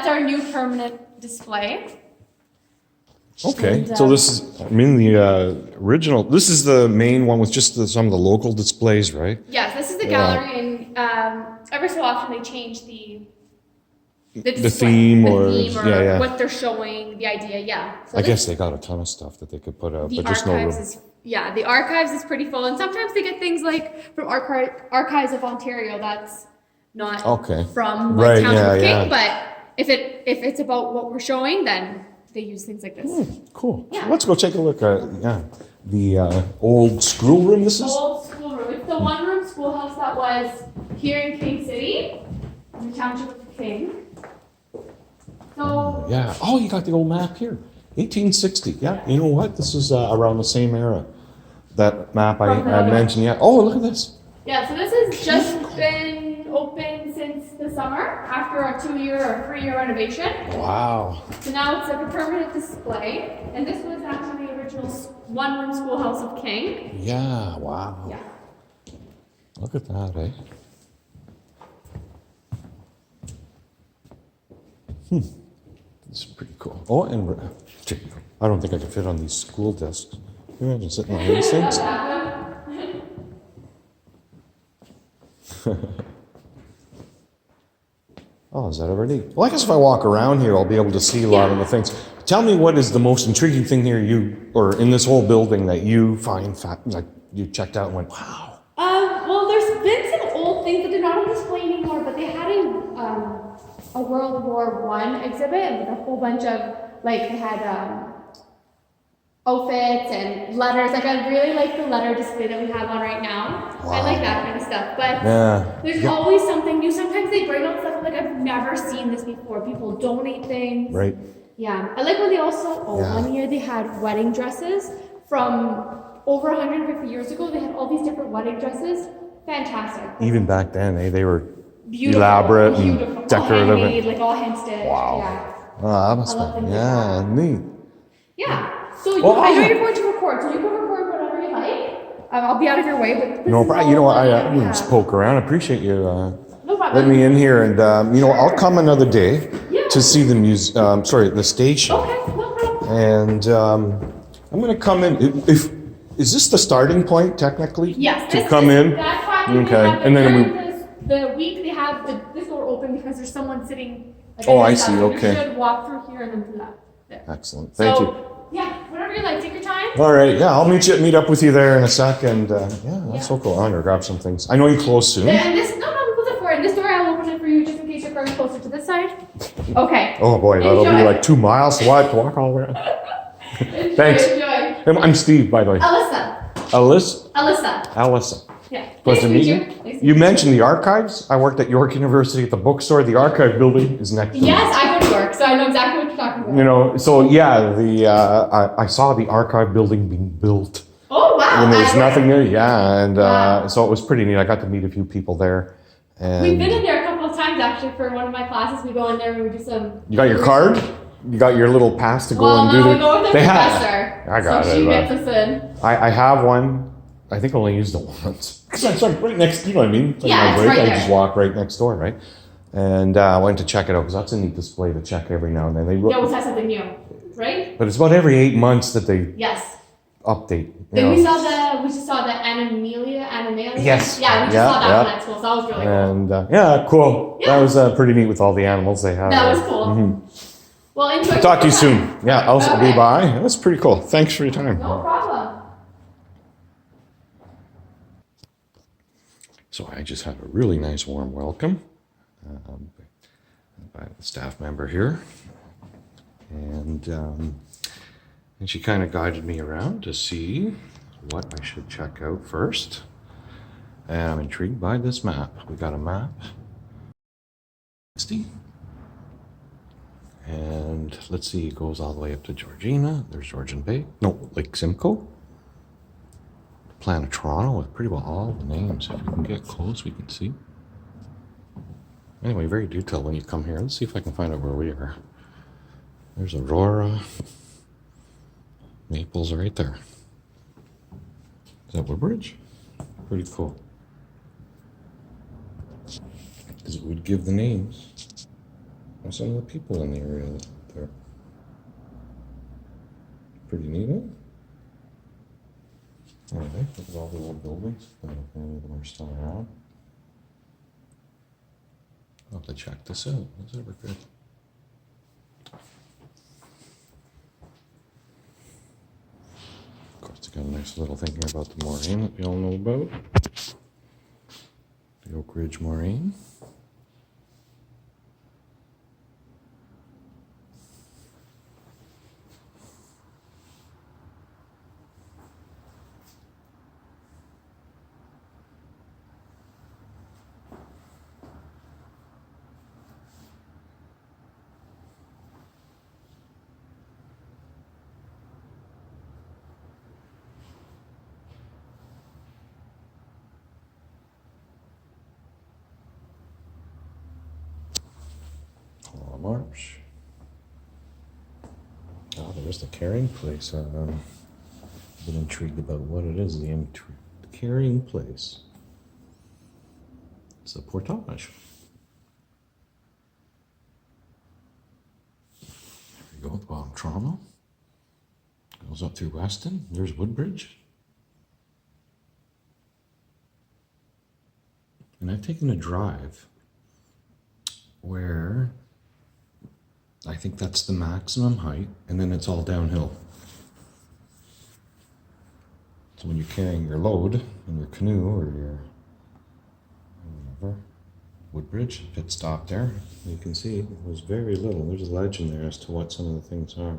our new permanent display. Okay, And, so this is, I mean, the original, this is the main one with just some of the local displays, right? Yes, this is the gallery, and every so often they change the display, theme or what they're showing, the idea, yeah. So I guess they got a ton of stuff that they could put out, the but just no room. the archives is pretty full, and sometimes they get things like from Archives of Ontario that's not from like Township of King, but if it's about what we're showing, then they use things like this. Cool. Yeah. Let's go take a look at the old schoolroom. This is old schoolroom. It's the one-room schoolhouse that was here in King City, in the Township of King. So yeah. Oh, you got the old map here, 1860. Yeah. You know what? This is around the same era. That map I mentioned. Yeah. Oh, look at this. Yeah. So this has just been open since the summer after a 2-year or 3-year renovation. Wow. So now it's like a permanent display, and this was actually the original one-room schoolhouse of King. Yeah. Wow. Yeah. Look at that, eh? It's pretty cool. Oh, and I don't think I could fit on these school desks. Can you imagine sitting on these things? Oh, is that already? Well, I guess if I walk around here, I'll be able to see a lot of the things. Tell me, what is the most intriguing thing here or in this whole building that you find like you checked out and went, wow? Well, there's been some old things that they're not on display anymore, but they had a World War I exhibit with a whole bunch of, like, they had outfits and letters. Like, I really like the letter display that we have on right now. Wow. I like that kind of stuff. But there's always something new. Sometimes they bring out stuff like, I've never seen this before. People donate things. Right. Yeah. I like when they also, one year they had wedding dresses from over 150 years ago. They had all these different wedding dresses. Fantastic. Even back then, they were beautiful, elaborate and decorative. All handmade, like all hand stitched. Wow. Yeah. That must be, neat. Yeah. So I know you're going to record, so you can record whatever you like. I'll be out of your way, but no problem. You know what? I just poke around. I appreciate you no letting me in here, and I'll come another day to see the the station. Okay, no problem. And I'm going to come in. Is this the starting point technically? Yes. To come in. Okay. And then the week they have this door open because there's someone sitting. Like, I see. Okay. You should walk through here and then through that. There. Excellent. Thank you. Yeah, whatever you like. Take your time. All right. Yeah, I'll meet up with you there in a sec. And that's so cool. I'm gonna grab some things. I know you close soon. And we close it for you. And this door, I'll open it for you just in case you're going closer to this side. Okay. Oh boy, that'll be like 2 miles to walk all the way around. Thanks. Enjoy. I'm Steve, by the way. Alyssa. Alyssa. Yeah. Pleasure to meet you. You mentioned the archives. I worked at York University at the bookstore. The archive building is next to me. Yes, I go to York, so I know exactly what you're talking about. So I saw the archive building being built. Oh, wow. And there was nothing there. Yeah, and so it was pretty neat. I got to meet a few people there. And we've been in there a couple of times, actually, for one of my classes. We go in there and we do some... You got your card? You got your little pass to go and do we go with the professor. I got it. So she gets us in. I have one. I think I only used it once. Because it's like right next, you know what I mean? It's like it's right I there. just walk right next door, right? And I went to check it out because that's a neat display to check every now and then. They always have something new, right? But it's about every 8 months that they update. Then we just saw the Animalia. Yes. Yeah, we just saw that one at school, so that was really cool. And cool. Yeah. That was pretty neat with all the animals they have. That was cool. Mm-hmm. Well, enjoy. I'll talk to you soon. Yeah, I'll be by. That's pretty cool. Thanks for your time. No problem. So I just had a really nice warm welcome by the staff member here. And she kind of guided me around to see what I should check out first. And I'm intrigued by this map. We got a map. And let's see, it goes all the way up to Georgina. There's Georgian Bay. No, Lake Simcoe. Plan of Toronto with pretty well all the names. If we can get close, we can see. Anyway, very detailed when you come here. Let's see if I can find out where we are. There's Aurora. Maples right there. Is that Woodbridge? Pretty cool. Because it would give the names. some of the people in the area there. Pretty neat, eh? Anyway, look at all the old buildings. I don't know if any of them are still around. I'll have to check this out. That's ever good. Of course, it's got a nice little thing here about the moraine that we all know about. The Oak Ridge Moraine. Marsh. Oh, there's the carrying place. I've been intrigued about what it is. The carrying place. It's a portage. There we go, at the bottom of Toronto. Goes up through Weston. There's Woodbridge. And I've taken a drive where I think that's the maximum height, and then it's all downhill. So when you're carrying your load in your canoe or your whatever, Woodbridge, pit stop there, you can see there's very little. There's a legend there as to what some of the things are.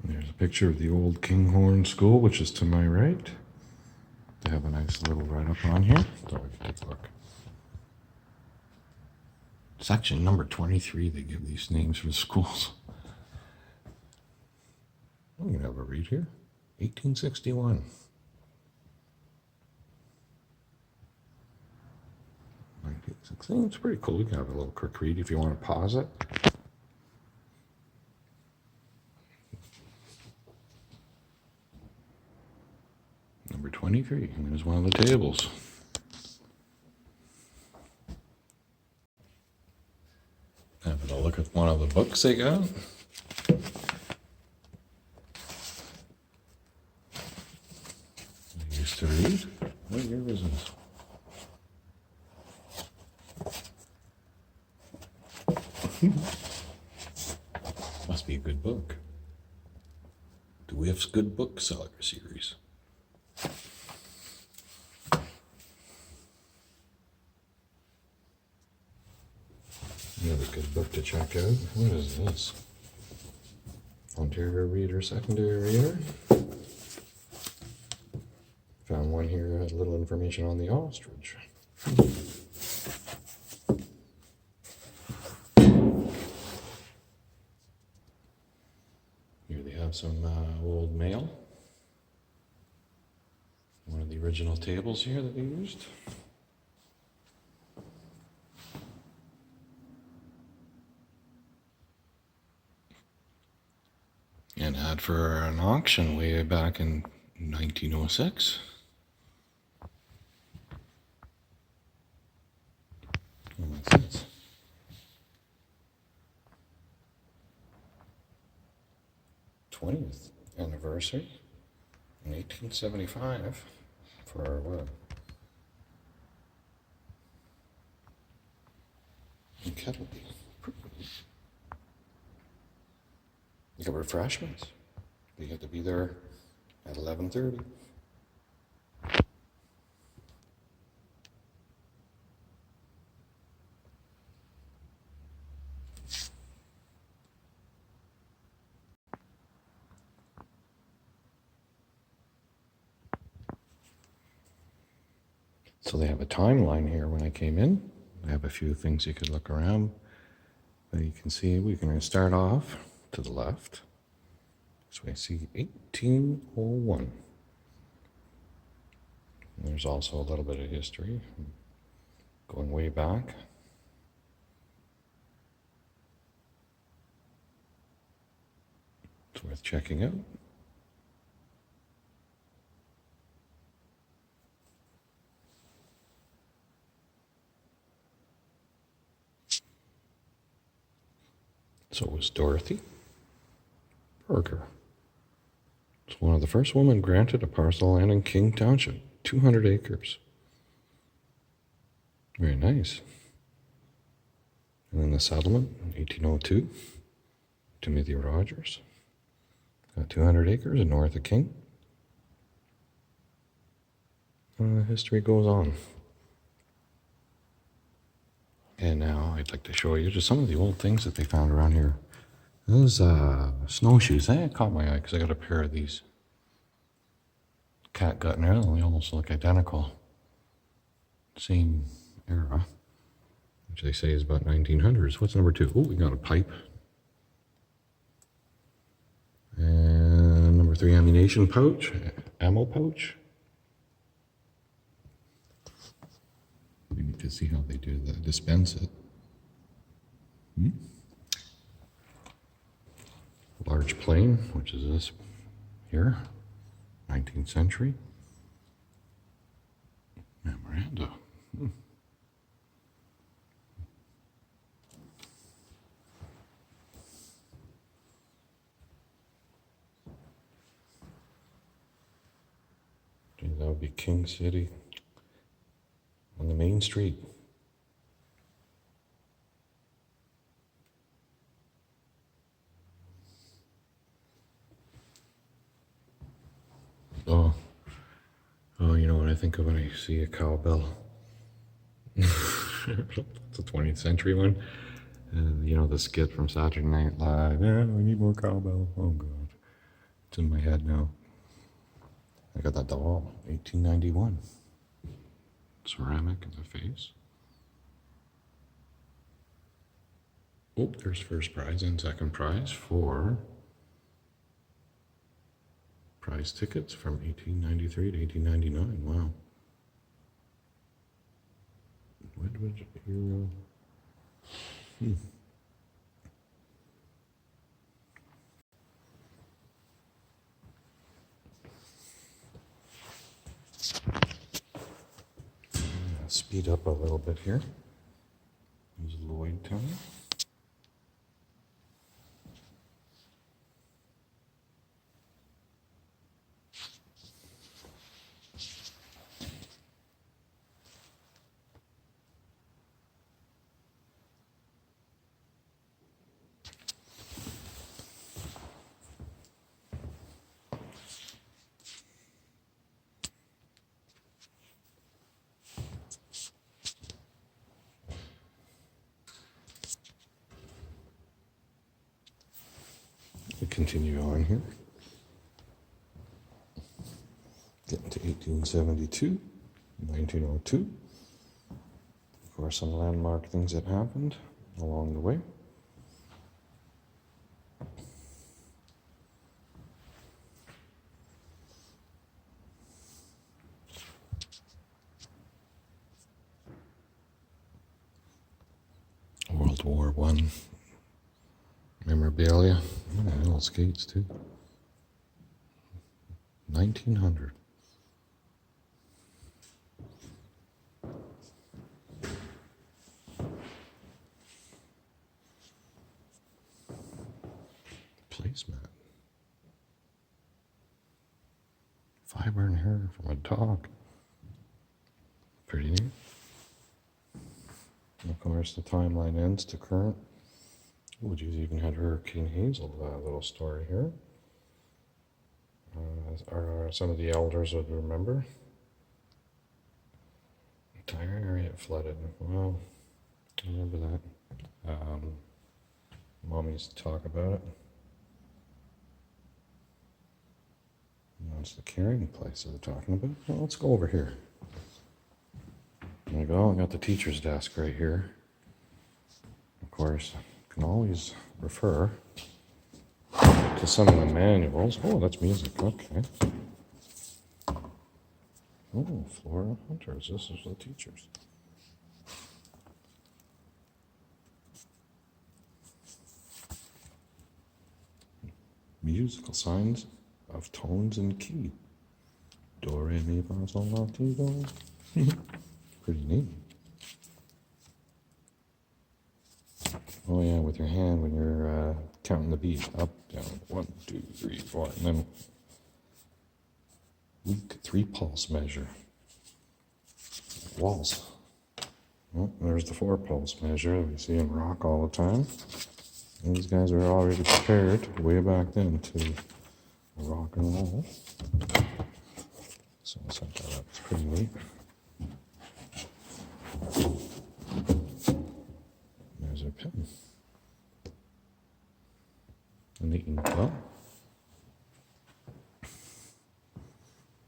There's a picture of the old Kinghorn School, which is to my right. They have a nice little write-up on here. So we can take a look. Section number 23, they give these names for the schools. I'm going to have a read here. 1861. 1916. It's pretty cool. You can have a little quick read if you want to pause it. Number 23, and there's one of the tables. Having a look at one of the books they got. I used to read. What year is this? Must be a good book. DeWiff's Good Bookseller series. Another good book to check out. What is this? Ontario Reader, Secondary Reader. Found one here that had little information on the ostrich. Here they have some old mail. One of the original tables here that they used. And had for an auction way back in 1906. What's this? 20th anniversary in 1875 for what? In Kettleby. You got refreshments. You have to be there at 11:30. So they have a timeline here when I came in. I have a few things you could look around. But you can see we can start off to the left. So I see 1801. And there's also a little bit of history going way back. It's worth checking out. So was Dorothy Berger. It's one of the first women granted a parcel of land in King Township, 200 acres. Very nice. And then the settlement in 1802, Timothy Rogers. Got 200 acres north of King. And the history goes on. And now I'd like to show you just some of the old things that they found around here. Those snowshoes, that caught my eye because I got a pair of these catgut in there. They almost look identical. Same era, which they say is about 1900s. What's number 2? Oh, we got a pipe. And number 3, ammunition pouch, ammo pouch. We need to see how they do that, dispense it. Large plane, which is this here, 19th century. Memoranda. That would be King City on the main street. Oh, you know what I think of when I see a cowbell? It's a 20th century one. You know the skit from Saturday Night Live. Yeah, we need more cowbell. Oh God, it's in my head now. I got that doll, 1891. Ceramic in the face. Oh, there's first prize and second prize for prize tickets from 1893 to 1899. Wow. Wedgwood Hero. Speed up a little bit here. There's Lloyd Town. We continue on here. Getting to 1872, 1902. Of course, some landmark things that happened along the way. World War I memorabilia. Yeah, little skates too. 1900. Placemat. Fiber and hair from a dog. Pretty neat. And of course, the timeline ends to current. Oh, geez, even had Hurricane Hazel, little story here. Some of the elders would remember. Entire area flooded. Well, I remember that. Mom used to talk about it. That's the carrying place that they're talking about. Well, let's go over here. There we go. I got the teacher's desk right here. Of course, you can always refer to to some of the manuals. Oh, that's music. Okay. Oh, Flora Hunters. This is the teachers. Musical signs of tones and key. Do, re, mi, fa, sol, la, ti, do. Pretty neat. Oh yeah, with your hand when you're counting the beat. Up, down, 1, 2, 3, 4, and then weak 3 pulse measure. Walls. Oh, there's the 4 pulse measure that we see in rock all the time. And these guys were already prepared way back then to rock and roll. So I'll set that up. It's pretty neat. There's our pin. And the ink well.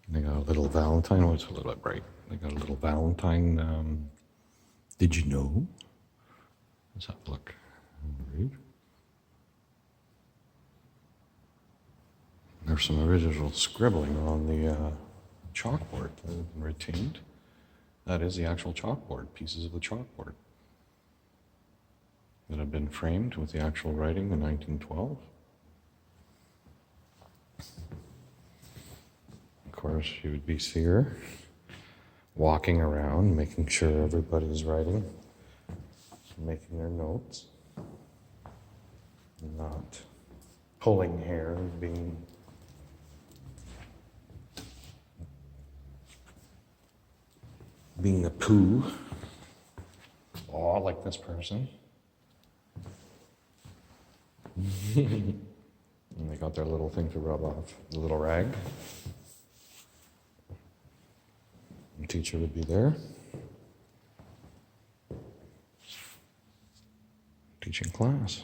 They got a little Valentine. Oh, it's a little bit bright. They got a little Valentine. Did you know? Let's have a look. Read. There's some original scribbling on the chalkboard that has been retained. That is the actual chalkboard, pieces of the chalkboard that have been framed with the actual writing in 1912. Of course, you would be here walking around, making sure everybody's writing, making their notes, not pulling hair, being a poo. Oh, like this person. And they got their little thing to rub off, the little rag. The teacher would be there, teaching class.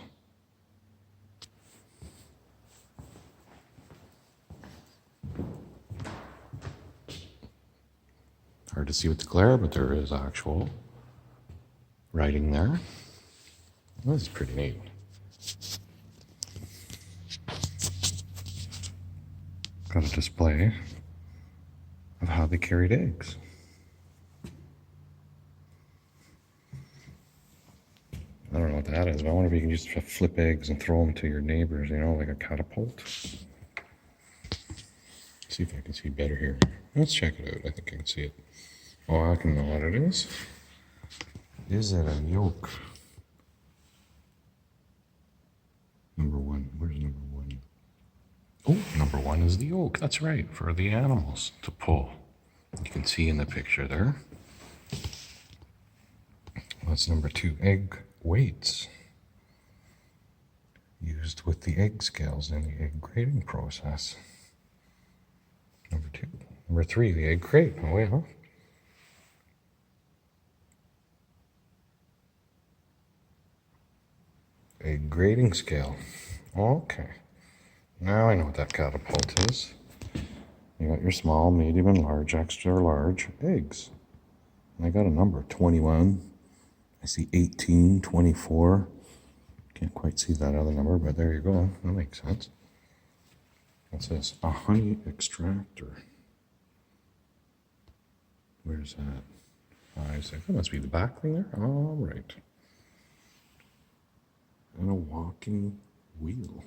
Hard to see with the glare, but there is actual writing there. Well, this is pretty neat. Got a display of how they carried eggs. I don't know what that is, but I wonder if you can just flip eggs and throw them to your neighbors, you know, like a catapult. See if I can see better here. Let's check it out. I think I can see it. Oh, I can know what it is. Is it a yolk? Number 1. Where's number 1? Oh, number 1 is the yolk. That's right, for the animals to pull. You can see in the picture there. That's number 2, egg weights. Used with the egg scales in the egg grading process. Number 2. Number 3, the egg crate. Oh, yeah. Egg grading scale. Okay. Now I know what that catapult is. You got your small, medium, and large, extra large eggs. And I got a number, 21. I see 18, 24. Can't quite see that other number, but there you go. That makes sense. What's this? A honey extractor. Where's that? 5, 6. That must be the back thing there. All right. And a walking wheel.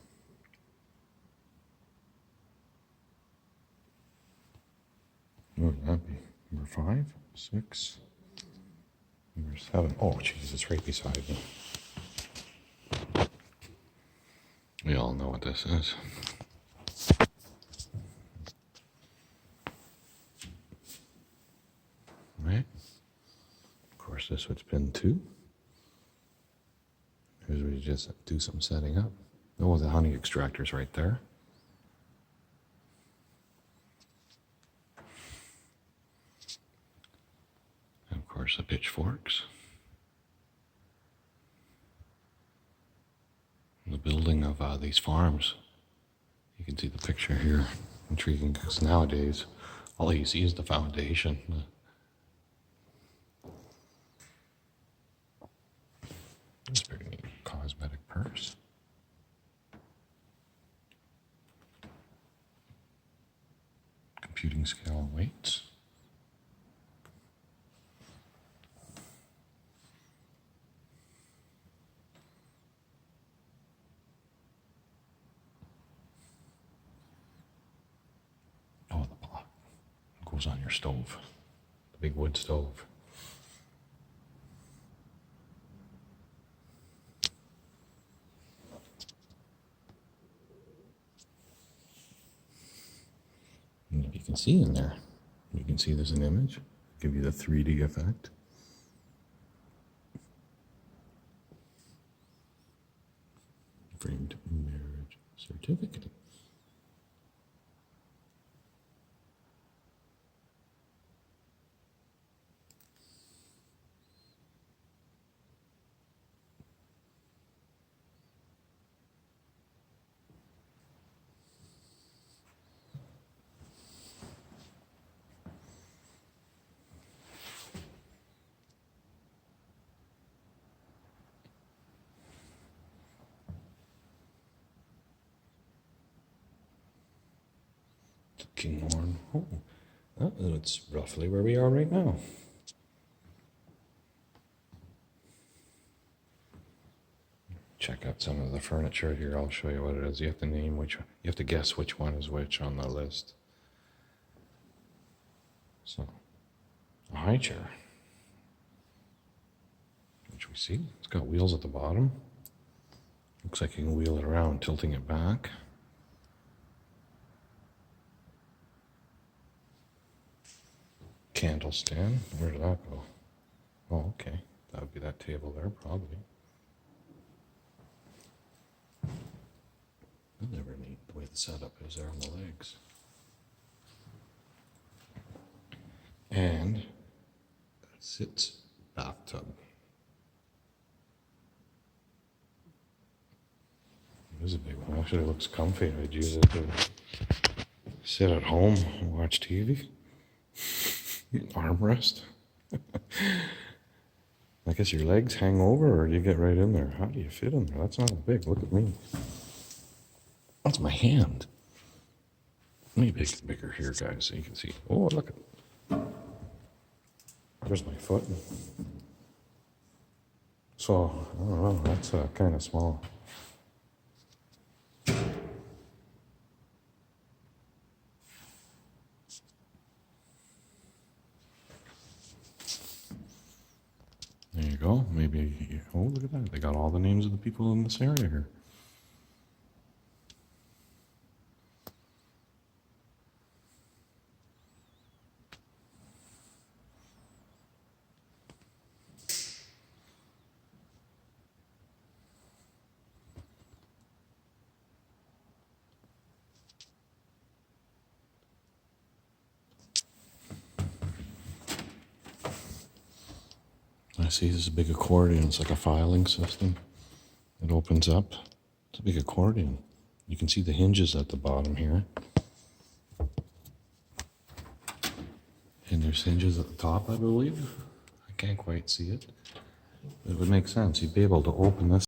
What would that be? Number 5, 6, number 7. Oh, jeez, it's right beside me. We all know what this is. Right? Of course, this would pin 2. Here's where you just do some setting up. Oh, the honey extractor's right there. And of course, the pitchforks. The building of these farms. You can see the picture here. Intriguing, because nowadays, all you see is the foundation. That's pretty neat. Cosmetic purse. computing scale weights. Oh, the pot goes on your stove, the big wood stove. And you can see in there, you can see there's an image, give you the 3D effect. Framed marriage certificate. Kinghorn. Oh, that's roughly where we are right now. Check out some of the furniture here. I'll show you what it is. You have to name which one. You have to guess which one is which on the list. So, a high chair, which we see. It's got wheels at the bottom. Looks like you can wheel it around, tilting it back. Candle stand. Where did that go? Oh, okay. That would be that table there, probably. That's never neat the way the setup is there on the legs. And sits bathtub. It is a big one. Actually, it looks comfy. I'd use it to sit at home and watch TV. Armrest. I guess your legs hang over or you get right in there. How do you fit in there? That's not that big. Look at me. That's my hand. Let me make it bigger here, guys, so you can see. Oh, look at. There's my foot. So, I don't know. That's kind of small. There you go. Maybe, oh, look at that. They got all the names of the people in this area here. I see this is a big accordion. It's like a filing system. It opens up. It's a big accordion. You can see the hinges at the bottom here. And there's hinges at the top, I believe. I can't quite see it. It would make sense. You'd be able to open this